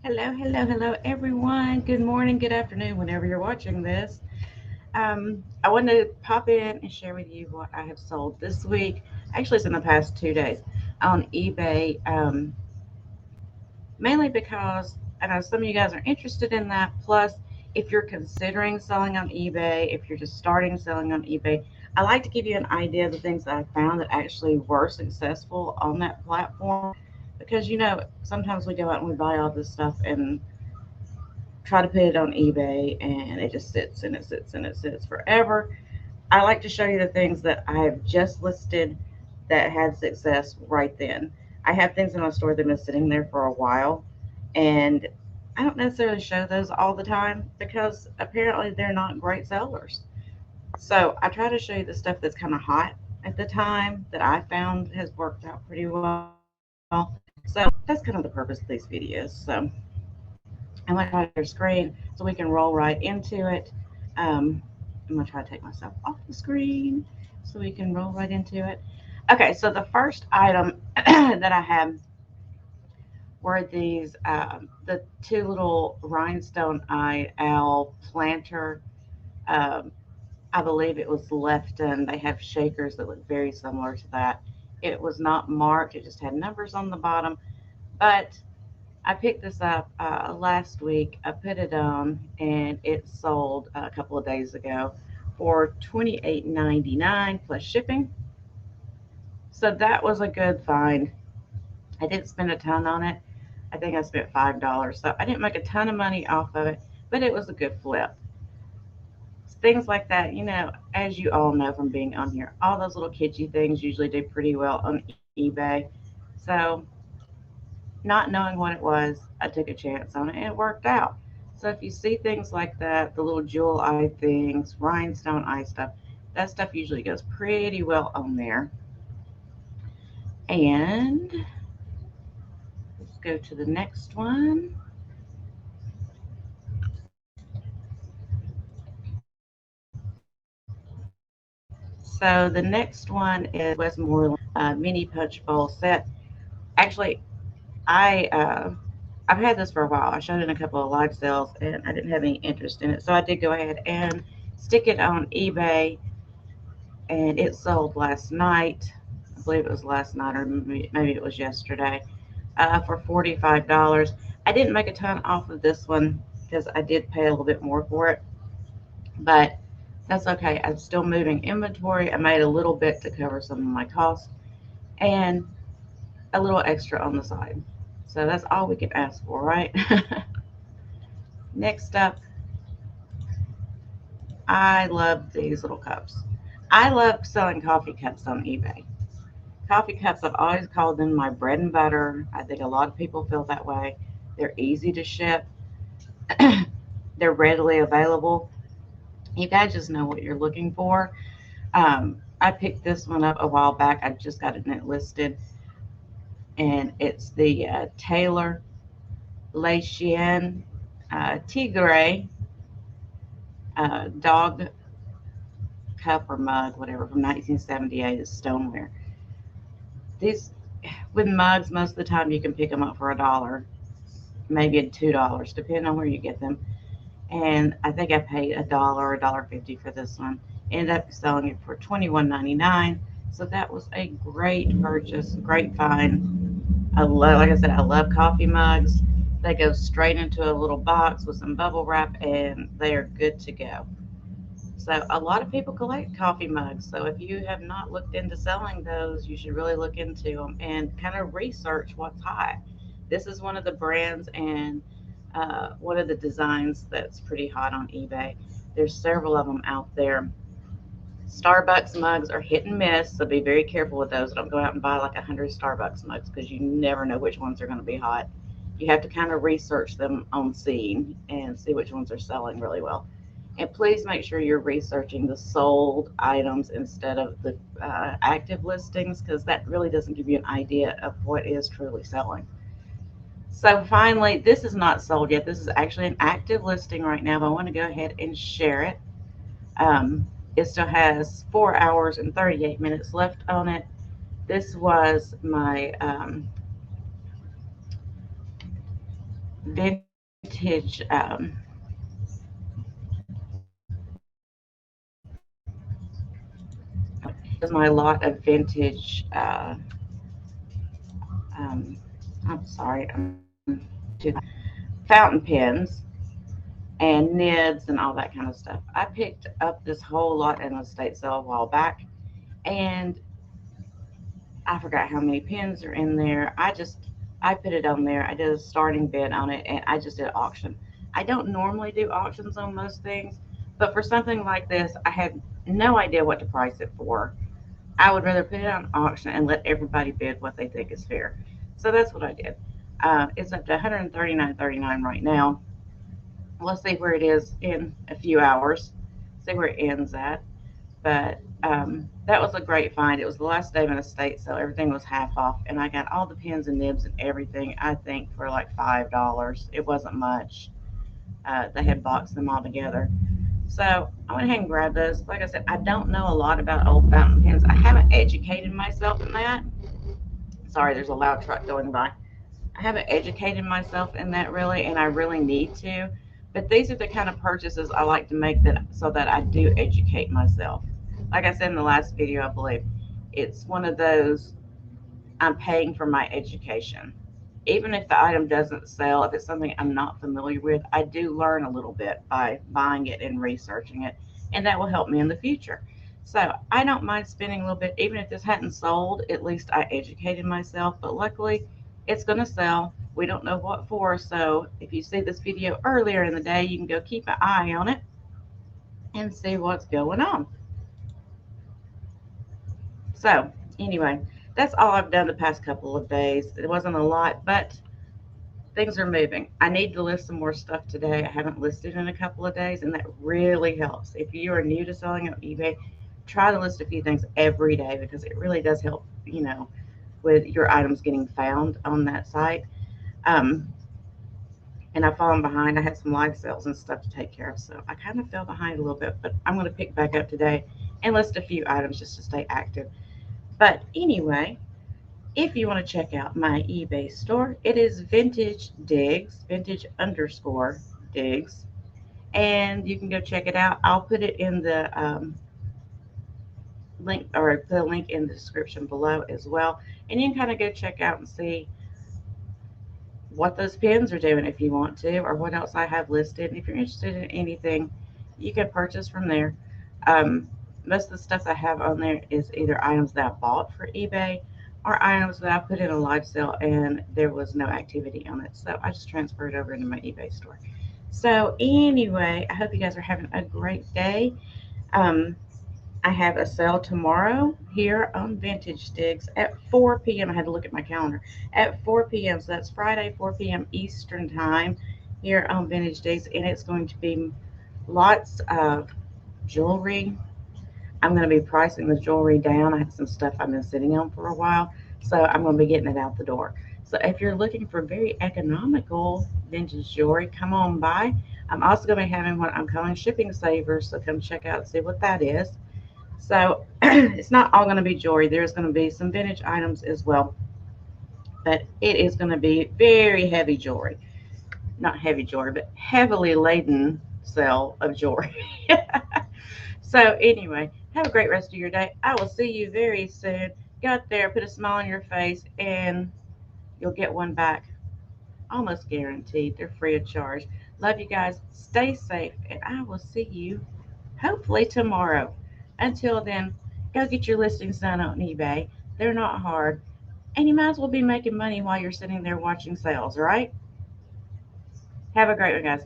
Hello, everyone. Good morning, good afternoon, whenever you're watching this. I wanted to pop in and share with you what I have sold this week. Actually, it's in the past 2 days on eBay, mainly because I know some of you guys are interested in that. Plus, if you're considering selling on eBay, if you're just starting selling on eBay, I like to give you an idea of the things that I found that actually were successful on that platform. Because, sometimes we go out and we buy all this stuff and try to put it on eBay and it just sits and it sits and it sits forever. I like to show you the things that I've just listed that had success right then. I have things in my store that have been sitting there for a while, and I don't necessarily show those all the time because apparently they're not great sellers. So I try to show you the stuff that's kind of hot at the time that I found has worked out pretty well. So that's kind of the purpose of these videos. So I'm going to try to share screen so we can roll right into it. I'm going to try to take myself off the screen so we can roll right into it. Okay, so the first item that I have were these the two little rhinestone eye owl planter. Um, I believe it was Lefton. They have shakers that look very similar to that. It was not marked, it just had numbers on the bottom, but I picked this up last week. I put it on, and it sold a couple of days ago for $28.99 plus shipping. So that was a good find. I didn't spend a ton on it. I think I spent $5. So I didn't make a ton of money off of it, but it was a good flip. Things like that, as you all know from being on here, all those little kitschy things usually do pretty well on eBay. So not knowing what it was, I took a chance on it and it worked out. So if you see things like that, the little jewel eye things, rhinestone eye stuff, that stuff usually goes pretty well on there. And let's go to the next one. So the next one is Westmoreland mini punch bowl set. Actually, I've had this for a while. I showed it in a couple of live sales and I didn't have any interest in it. So I did go ahead and stick it on eBay, and it sold last night. I believe it was last night, or maybe it was yesterday, for $45. I didn't make a ton off of this one because I did pay a little bit more for it, but that's okay. I'm still moving inventory. I made a little bit to cover some of my costs and a little extra on the side. So that's all we can ask for, right? Next up, I love these little cups. I love selling coffee cups on eBay. Coffee cups, I've always called them my bread and butter. I think a lot of people feel that way. They're easy to ship, they're readily available. You guys just know what you're looking for. I picked this one up a while back. I just got it listed, and it's the Taylor Le Chien Tigre dog cup or mug, whatever, from 1978. It's stoneware. These with mugs, most of the time you can pick them up for $1, maybe $2, depending on where you get them. And I think I paid $1, $1.50 for this one. Ended up selling it for $21.99. So that was a great purchase, great find. Like I said, I love coffee mugs. They go straight into a little box with some bubble wrap, and they are good to go. So a lot of people collect coffee mugs. So if you have not looked into selling those, you should really look into them and kind of research what's hot. This is one of the brands and one of the designs that's pretty hot on eBay. There's several of them out there. Starbucks mugs are hit and miss, so be very careful with those. Don't go out and buy like 100 Starbucks mugs because you never know which ones are going to be hot. You have to kind of research them on scene and see which ones are selling really well. And please make sure you're researching the sold items instead of the active listings because that really doesn't give you an idea of what is truly selling. So finally, this is not sold yet. This is actually an active listing right now, but I want to go ahead and share it. Um, it still has 4 hours and 38 minutes left on it. This was my vintage. There's my lot of vintage. Um, I'm sorry, fountain pens and nibs and all that kind of stuff. I picked up this whole lot in a estate sale a while back, and I forgot how many pins are in there. I put it on there. I did a starting bid on it, and I just did auction. I don't normally do auctions on most things, but for something like this, I had no idea what to price it for. I would rather put it on auction and let everybody bid what they think is fair. So that's what I did. It's up to 139.39 right now. We'll see where it is in a few hours. See where it ends at. But that was a great find. It was the last day of an estate sale. Everything was half off, and I got all the pins and nibs and everything. I think for like $5. It wasn't much. They had boxed them all together. So I went ahead and grabbed those. Like I said, I don't know a lot about old fountain pens. I haven't educated myself in that. Sorry, there's a loud truck going by. I haven't educated myself in that really, and I really need to. But these are the kind of purchases I like to make that so that I do educate myself. Like I said in the last video, I believe it's one of those I'm paying for my education. Even if the item doesn't sell, if it's something I'm not familiar with, I do learn a little bit by buying it and researching it, and that will help me in the future. So I don't mind spending a little bit, even if this hadn't sold, at least I educated myself. But luckily, it's going to sell. We don't know what for, so if you see this video earlier in the day, you can go keep an eye on it and see what's going on. So, anyway, that's all I've done the past couple of days. It wasn't a lot, but things are moving. I need to list some more stuff today. I haven't listed in a couple of days, and that really helps. If you are new to selling on eBay, try to list a few things every day because it really does help, with your items getting found on that site. Um, and I've fallen behind. I had some live sales and stuff to take care of, so I kind of fell behind a little bit, but I'm going to pick back up today and list a few items just to stay active. But anyway, if you want to check out my eBay store, it is Vintage Digs, vintage underscore digs, and you can go check it out. I'll put it in the link or put a link in the description below as well. And you can kind of go check out and see what those pins are doing if you want to, or what else I have listed. And if you're interested in anything, you can purchase from there. Um, Most of the stuff I have on there is either items that I bought for eBay or items that I put in a live sale and there was no activity on it. So I just transferred over into my eBay store. So anyway, I hope you guys are having a great day. Um, I have a sale tomorrow here on Vintage Digs at 4 p.m. I had to look at my calendar at 4 p.m. So that's Friday, 4 p.m. Eastern Time here on Vintage Digs. And it's going to be lots of jewelry. I'm going to be pricing the jewelry down. I have some stuff I've been sitting on for a while. So I'm going to be getting it out the door. So if you're looking for very economical vintage jewelry, come on by. I'm also going to be having what I'm calling shipping savers. So come check out and see what that is. So it's not all going to be jewelry. There's going to be some vintage items as well, but it is going to be very heavy jewelry. Not heavy jewelry, but heavily laden sale of jewelry. So anyway, have a great rest of your day. I will see you very soon. Go out there, put a smile on your face, and you'll get one back. Almost guaranteed. They're free of charge. Love you guys. Stay safe, and I will see you hopefully tomorrow. Until then, go get your listings done on eBay. They're not hard. And you might as well be making money while you're sitting there watching sales, all right? Have a great one, guys.